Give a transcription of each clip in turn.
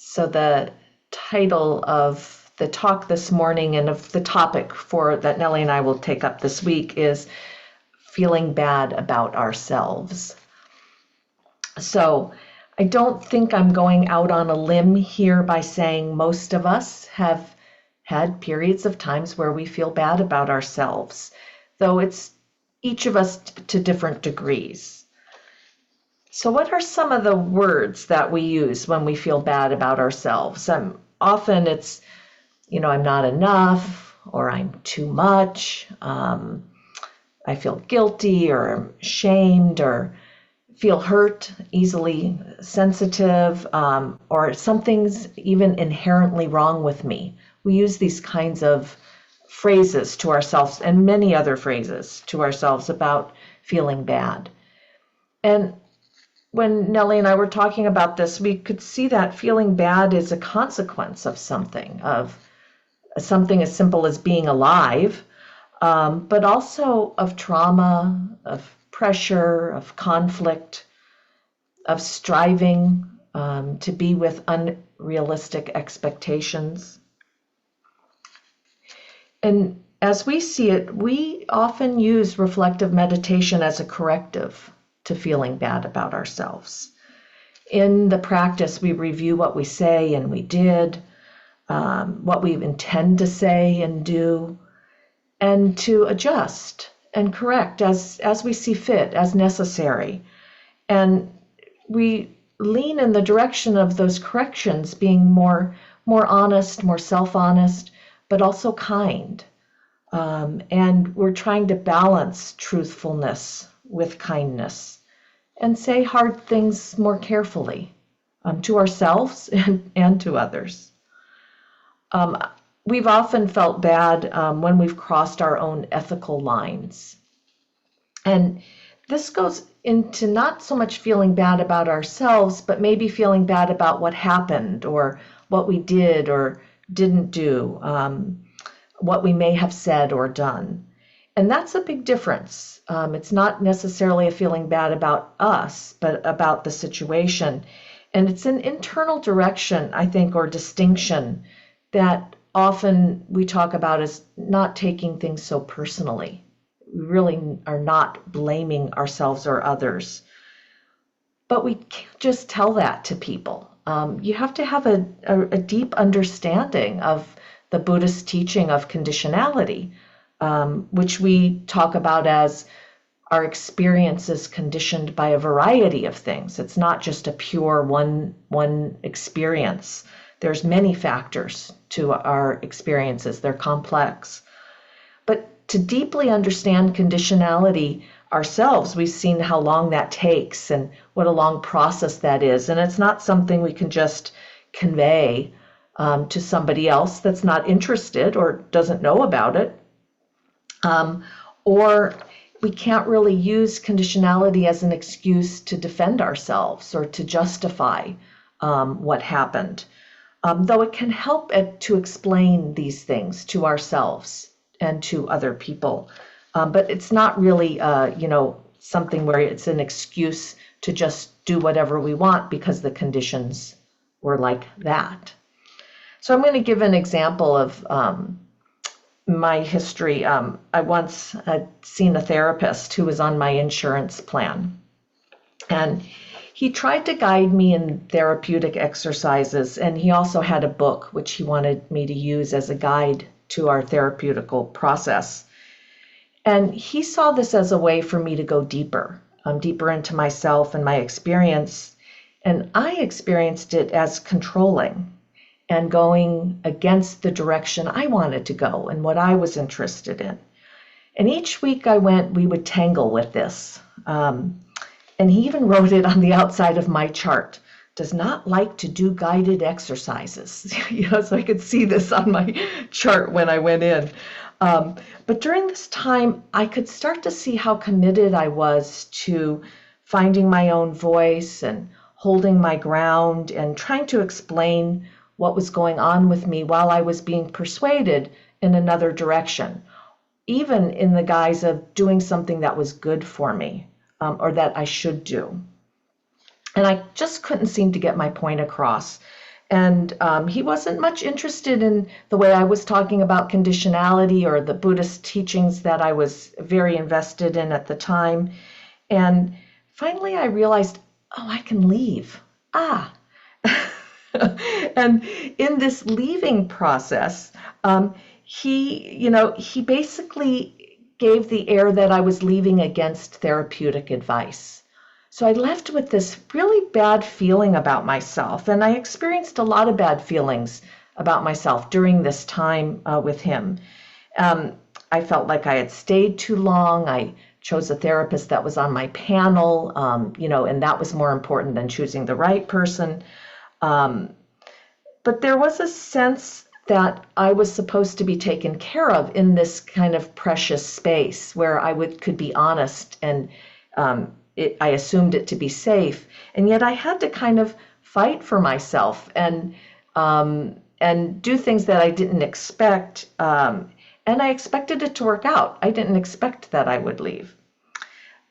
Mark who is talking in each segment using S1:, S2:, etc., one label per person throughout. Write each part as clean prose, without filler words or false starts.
S1: So the title of the talk this morning and of the topic for that Nelly and I will take up this week is feeling bad about ourselves. So I don't think I'm going out on a limb here by saying most of us have had periods of times where we feel bad about ourselves, though it's each of us to different degrees. So what are some of the words that we use when we feel bad about ourselves? Often it's, I'm not enough, or I'm too much. I feel guilty or I'm ashamed or feel hurt, easily sensitive, or something's even inherently wrong with me. We use these kinds of phrases to ourselves and many other phrases to ourselves about feeling bad. And when Nelly and I were talking about this, we could see that feeling bad is a consequence of something as simple as being alive, but also of trauma, of pressure, of conflict, of striving to be with unrealistic expectations. And as we see it, we often use reflective meditation as a corrective to feeling bad about ourselves. In the practice, we review what we say and we did, what we intend to say and do, and to adjust and correct as we see fit, as necessary. And we lean in the direction of those corrections being more honest, more self-honest, but also kind. And we're trying to balance truthfulness with kindness and say hard things more carefully to ourselves and to others. We've often felt bad when we've crossed our own ethical lines. And this goes into not so much feeling bad about ourselves, but maybe feeling bad about what happened or what we did or didn't do, what we may have said or done. And that's a big difference. It's not necessarily a feeling bad about us, but about the situation. And it's an internal direction, I think, or distinction that often we talk about as not taking things so personally. We really are not blaming ourselves or others. But we can't just tell that to people. You have to have a deep understanding of the Buddhist teaching of conditionality, which we talk about as our experience is conditioned by a variety of things. It's not just a pure one experience. There's many factors to our experiences. They're complex. But to deeply understand conditionality ourselves, we've seen how long that takes and what a long process that is. And it's not something we can just convey to somebody else that's not interested or doesn't know about it. Or we can't really use conditionality as an excuse to defend ourselves or to justify what happened. Though it can help to explain these things to ourselves and to other people. But it's not really, something where it's an excuse to just do whatever we want because the conditions were like that. So I'm going to give an example of my history. I once had seen a therapist who was on my insurance plan. And he tried to guide me in therapeutic exercises, and he also had a book which he wanted me to use as a guide to our therapeutical process. And he saw this as a way for me to go deeper into myself and my experience. And I experienced it as controlling and going against the direction I wanted to go and what I was interested in. And each week I went, we would tangle with this. And he even wrote it on the outside of my chart. Does not like to do guided exercises. So I could see this on my chart when I went in. But during this time, I could start to see how committed I was to finding my own voice and holding my ground and trying to explain what was going on with me while I was being persuaded in another direction, even in the guise of doing something that was good for me. Or that I should do. And I just couldn't seem to get my point across. And he wasn't much interested in the way I was talking about conditionality or the Buddhist teachings that I was very invested in at the time. And finally I realized, oh, I can leave. Ah. And in this leaving process, he basically gave the air that I was leaving against therapeutic advice. So I left with this really bad feeling about myself, and I experienced a lot of bad feelings about myself during this time with him. I felt like I had stayed too long. I chose a therapist that was on my panel, and that was more important than choosing the right person. But there was a sense that I was supposed to be taken care of in this kind of precious space where I could be honest, and I assumed it to be safe. And yet I had to kind of fight for myself and do things that I didn't expect. And I expected it to work out. I didn't expect that I would leave.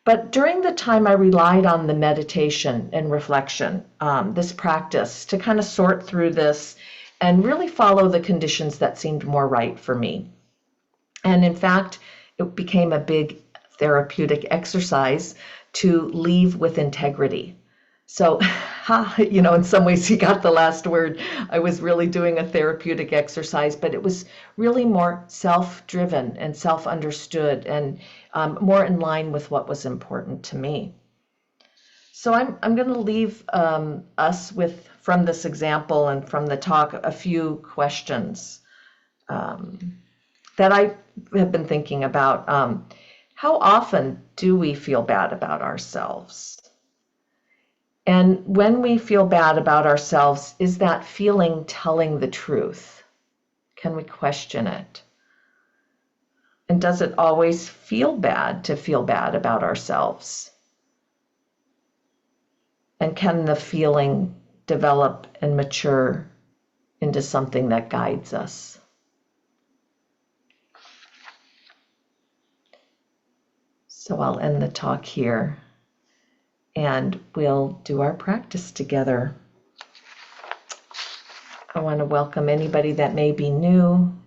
S1: But during the time, I relied on the meditation and reflection, this practice, to kind of sort through this and really follow the conditions that seemed more right for me. And in fact, it became a big therapeutic exercise to leave with integrity. So, in some ways he got the last word. I was really doing a therapeutic exercise, but it was really more self-driven and self-understood and more in line with what was important to me. So I'm going to leave us with, from this example and from the talk, a few questions that I have been thinking about. How often do we feel bad about ourselves? And when we feel bad about ourselves, is that feeling telling the truth? Can we question it? And does it always feel bad to feel bad about ourselves? And can the feeling develop and mature into something that guides us? So I'll end the talk here, and we'll do our practice together. I want to welcome anybody that may be new.